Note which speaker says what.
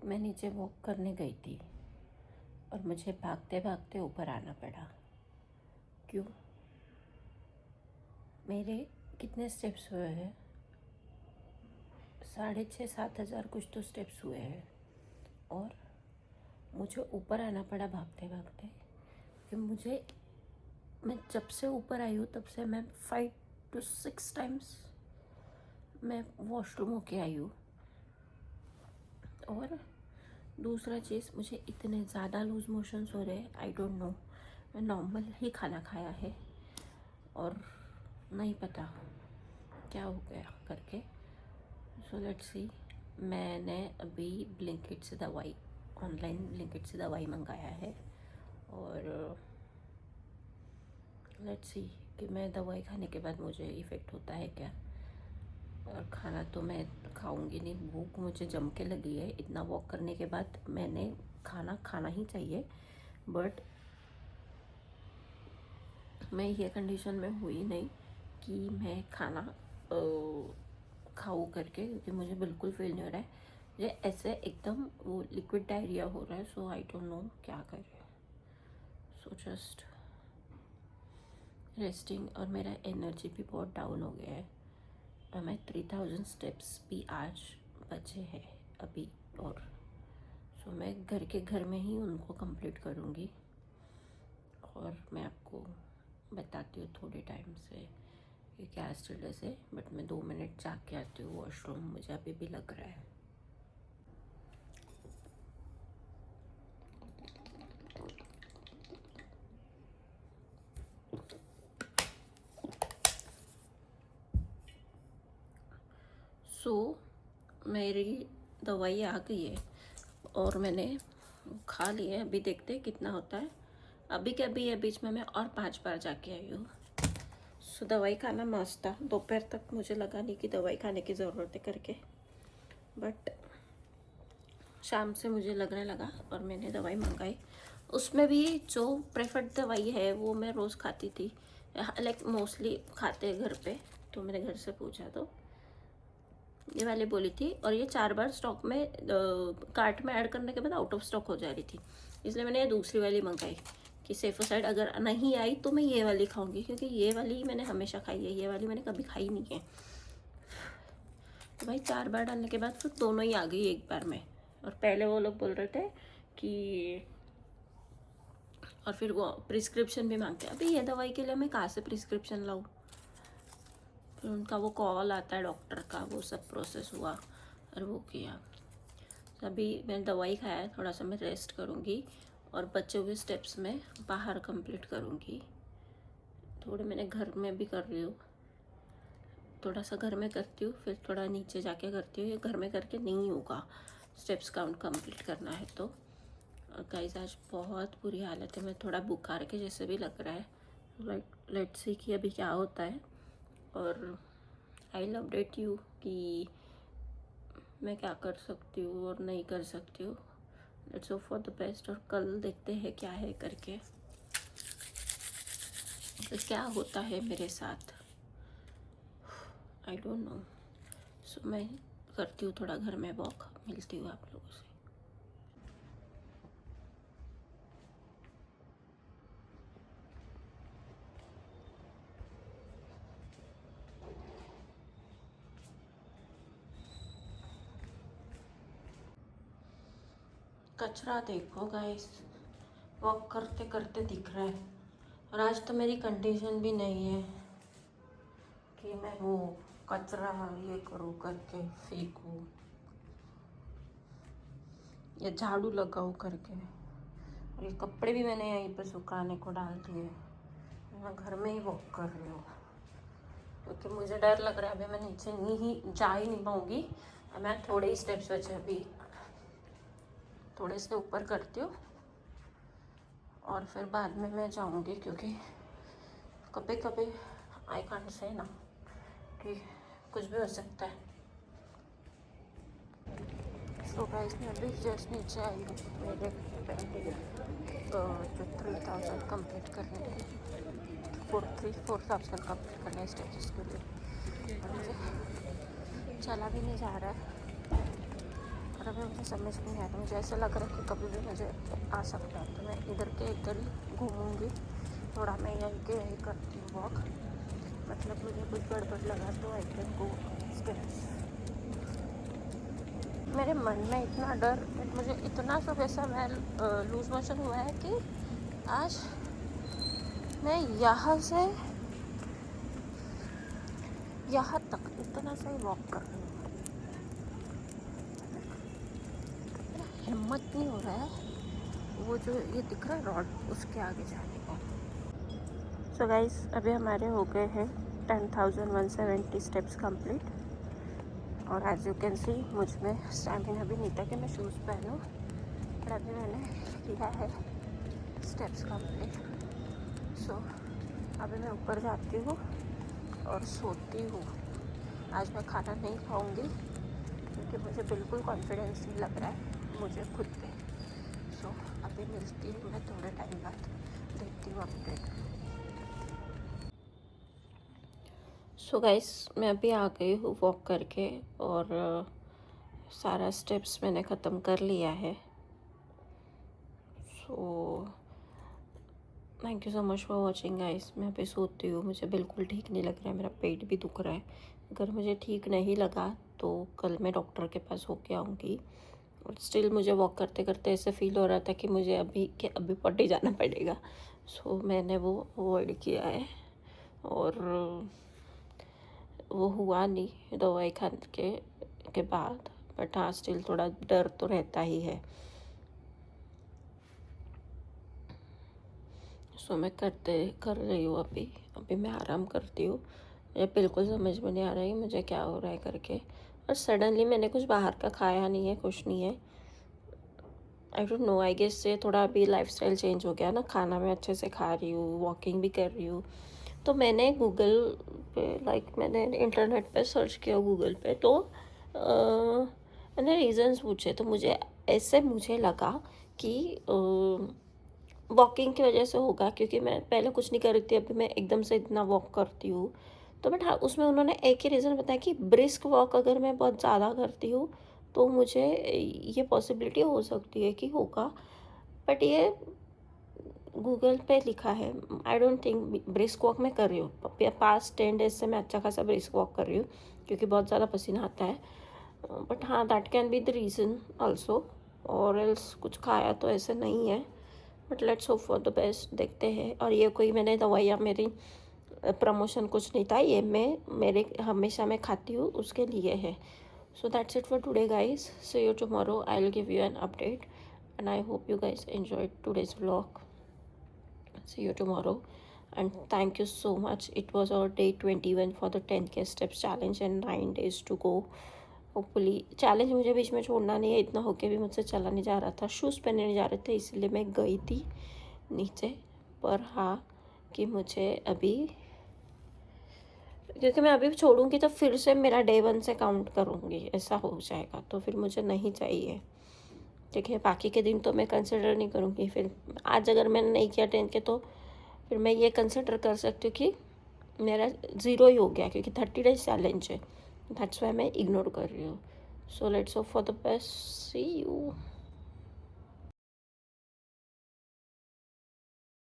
Speaker 1: मैं नीचे वॉक करने गई थी और मुझे भागते भागते ऊपर आना पड़ा। क्यों? मेरे कितने स्टेप्स हुए हैं? 6,500-7,000 कुछ तो स्टेप्स हुए हैं और मुझे ऊपर आना पड़ा भागते भागते कि मैं जब से ऊपर आई हूँ तब से मैं 5 to 6 टाइम्स मैं वॉशरूम होके आई हूँ। और दूसरा चीज़, मुझे इतने ज़्यादा लूज मोशंस हो रहे हैं, आई डोंट नो। मैं नॉर्मल ही खाना खाया है और नहीं पता क्या हो गया करके। So let's see. मैंने अभी ब्लिंकिट से दवाई, ऑनलाइन ब्लिंकिट से दवाई मंगाया है और लेट्स सी कि मैं दवाई खाने के बाद मुझे इफ़ेक्ट होता है क्या। और खाना तो मैं खाऊंगी नहीं, भूख मुझे जम के लगी है। इतना वॉक करने के बाद मैंने खाना ही चाहिए, बट मैं ये कंडीशन में हुई नहीं कि मैं खाना खाऊं करके, क्योंकि मुझे बिल्कुल फील नहीं हो रहा है। मुझे ऐसे एकदम वो लिक्विड डायरिया हो रहा है। सो आई डोंट नो क्या करें। So just resting. और मेरा एनर्जी भी बहुत डाउन हो गया है और मैं 3,000 स्टेप्स भी आज बचे हैं अभी। और सो मैं घर में ही उनको कंप्लीट करूँगी और मैं आपको बताती हूँ थोड़े टाइम से कि क्या स्टेटस है। बट मैं 2 मिनट जाके आती हूँ वॉशरूम, मुझे अभी भी लग रहा है। सो मेरी दवाई आ गई है और मैंने खा ली है। अभी देखते हैं कितना होता है। अभी के अभी है, बीच में मैं और 5 बार जाके आई हूँ। सो दवाई खाना मस्त था। दोपहर तक मुझे लगा नहीं कि दवाई खाने की ज़रूरत है करके, बट शाम से मुझे लगने लगा और मैंने दवाई मंगाई। उसमें भी जो प्रेफर्ड दवाई है वो मैं रोज़ खाती थी, लाइक मोस्टली खाते हैं घर पे, तो मैंने घर से पूछा तो ये वाली बोली थी। और ये 4 बार स्टॉक में कार्ट में ऐड करने के बाद आउट ऑफ स्टॉक हो जा रही थी, इसलिए मैंने ये दूसरी वाली मंगाई कि सेफर साइड अगर नहीं आई तो मैं ये वाली खाऊंगी, क्योंकि ये वाली मैंने हमेशा खाई है, ये वाली मैंने कभी खाई नहीं है। तो भाई 4 बार डालने के बाद फिर दोनों ही आ गई एक बार में। और पहले वो लोग बोल रहे थे कि, और फिर वो प्रिस्क्रिप्शन भी मांगते हैं। अभी ये दवाई के लिए मैं कहाँ से प्रिस्क्रिप्शन लाऊँ? फिर उनका वो कॉल आता है डॉक्टर का, वो सब प्रोसेस हुआ और वो किया। अभी मैंने दवाई खाया है, थोड़ा सा मैं रेस्ट करूँगी और बचे हुए स्टेप्स में बाहर कंप्लीट करूँगी। थोड़े मैंने घर में भी कर रही हूँ, थोड़ा सा घर में करती हूँ, फिर थोड़ा नीचे जाके करती हूँ। ये घर में करके नहीं होगा, स्टेप्स काउंट कंप्लीट करना है तो। गाइस आज बहुत बुरी हालत है, मैं थोड़ा बुखार के जैसे भी लग रहा है। लाइक लेट्स सी कि अभी क्या होता है और आई विल अपडेट यू कि मैं क्या कर सकती हूँ और नहीं कर सकती हूँ। Let's hope for the best और कल देखते हैं क्या है करके, तो क्या होता है मेरे साथ आई डोंट नो। सो मैं करती हूँ थोड़ा घर में वॉक, मिलती हूँ आप लोगों से। कचरा देखो गाइस, वॉक करते करते दिख रहा है। और आज तो मेरी कंडीशन भी नहीं है कि मैं वो कचरा ये करूँ करके फेंकूँ या झाड़ू लगाऊँ करके। और ये कपड़े भी मैंने यहीं पर सुखाने को डाल दिए। मैं घर में ही वॉक कर रही हूँ क्योंकि मुझे डर लग रहा है अभी मैं नीचे जा ही नहीं पाऊँगी। मैं थोड़े ही स्टेप्स बचे, अभी थोड़े से ऊपर करती हूँ और फिर बाद में मैं जाऊँगी, क्योंकि कभी कभी आई कांट से ना कि कुछ भी हो सकता है। सो गाइस मैं अभी जस्ट नीचे आई हूँ मेरे जो 3,000 कंप्लीट करने के लिए, 4,000 कंप्लीट करने स्टेजेस के लिए। और मुझे चला भी नहीं जा रहा है और अभी मुझे समझ नहीं आ रहा, मुझे ऐसा लग रहा है कि कभी भी मुझे आ सकता है, तो मैं इधर के इधर ही घूमूँगी थोड़ा। मैं यहीं के यहीं करती हूँ वॉक, मतलब मुझे कुछ गड़बड़ लगा तो आई कैन गो स्टेप्स। मेरे मन में इतना डर, मुझे इतना सुबह से मैं लूज मोशन हुआ है कि आज मैं यहाँ से यहाँ तक इतना सा ही वॉक कर रही हूँ। हिम्मत नहीं हो रहा है वो जो ये दिख रहा है रॉड उसके आगे जाने का। सो गाइस अभी हमारे हो गए हैं 10,170 स्टेप्स कंप्लीट। और एज यू कैन सी मुझ में स्टैमिना भी नहीं था कि मैं शूज़ पहनूं, पर अभी मैंने किया है स्टेप्स कंप्लीट। सो अभी मैं ऊपर जाती हूँ और सोती हूँ। आज मैं खाना नहीं खाऊंगी क्योंकि मुझे बिल्कुल कॉन्फिडेंस नहीं लग रहा है मुझे खुद पे। सो अभी मिलती हूँ मैं थोड़े टाइम बाद, देखती हूँ अपडेट। सो गाइस मैं अभी आ गई हूँ वॉक करके और सारा स्टेप्स मैंने ख़त्म कर लिया है। So thank you so much for watching guys. मैं अभी सोती हूँ, मुझे बिल्कुल ठीक नहीं लग रहा है, मेरा पेट भी दुख रहा है। अगर मुझे ठीक नहीं लगा तो कल मैं डॉक्टर के पास होके आऊँगी। और स्टिल मुझे वॉक करते करते ऐसे फील हो रहा था कि मुझे अभी पॉटी जाना पड़ेगा। सो मैंने वो अवॉइड किया है और वो हुआ नहीं दवाई खाने के बाद। बट हाँ स्टिल थोड़ा डर तो रहता ही है। सो मैं कर रही हूँ अभी मैं आराम करती हूँ। मुझे बिल्कुल समझ में नहीं आ रहा है मुझे क्या हो रहा है करके। और सडनली मैंने कुछ बाहर का खाया नहीं है, कुछ नहीं है। I don't know, I guess से थोड़ा अभी लाइफस्टाइल चेंज हो गया ना, खाना मैं अच्छे से खा रही हूँ, वॉकिंग भी कर रही हूँ। तो मैंने गूगल पे मैंने इंटरनेट पे सर्च किया गूगल पे, तो मैंने रीज़न्स पूछे। तो मुझे लगा कि वॉकिंग की वजह से होगा, क्योंकि मैं पहले कुछ नहीं कर रही थी, अभी मैं एकदम से इतना वॉक करती हूँ। तो बट हाँ उसमें उन्होंने एक ही रीज़न बताया कि ब्रिस्क वॉक अगर मैं बहुत ज़्यादा करती हूँ तो मुझे ये पॉसिबिलिटी हो सकती है कि होगा। बट ये गूगल पे लिखा है, I don't think brisk walk मैं कर रही हूँ। पास्ट 10 डेज से मैं अच्छा खासा ब्रिस्क वॉक कर रही हूँ क्योंकि बहुत ज़्यादा पसीना आता है। बट हाँ that can be the reason also, और एल्स कुछ खाया तो ऐसे नहीं है। But let's hope for the best, देखते हैं। और ये कोई मैंने दवाइयाँ, मेरी प्रमोशन कुछ नहीं था, ये मेरे हमेशा मैं खाती हूँ उसके लिए है। So that's it for today guys, see you tomorrow, I will give you an update and I hope you guys enjoyed today's vlog. See you tomorrow and thank you so much. It was our day 21 for the 10K steps challenge and 9 days to go. Hopefully challenge मुझे बीच में छोड़ना नहीं है, इतना होके भी मुझसे चला नहीं जा रहा था, शूज़ पहनने नहीं जा रहे थे, इसलिए मैं गई थी नीचे। पर हाँ कि मुझे अभी, क्योंकि मैं अभी छोड़ूंगी तो फिर से मेरा डे 1 से काउंट करूँगी, ऐसा हो जाएगा, तो फिर मुझे नहीं चाहिए। ठीक है, बाकी के दिन तो मैं कंसिडर नहीं करूँगी। फिर आज अगर मैंने नहीं किया 10 के तो फिर मैं ये कंसिडर कर सकती हूँ कि मेरा 0 ही हो गया, क्योंकि 30 डेज चैलेंज है। दैट्स वाई मैं इग्नोर कर रही हूँ। So let's hope for the best, see you.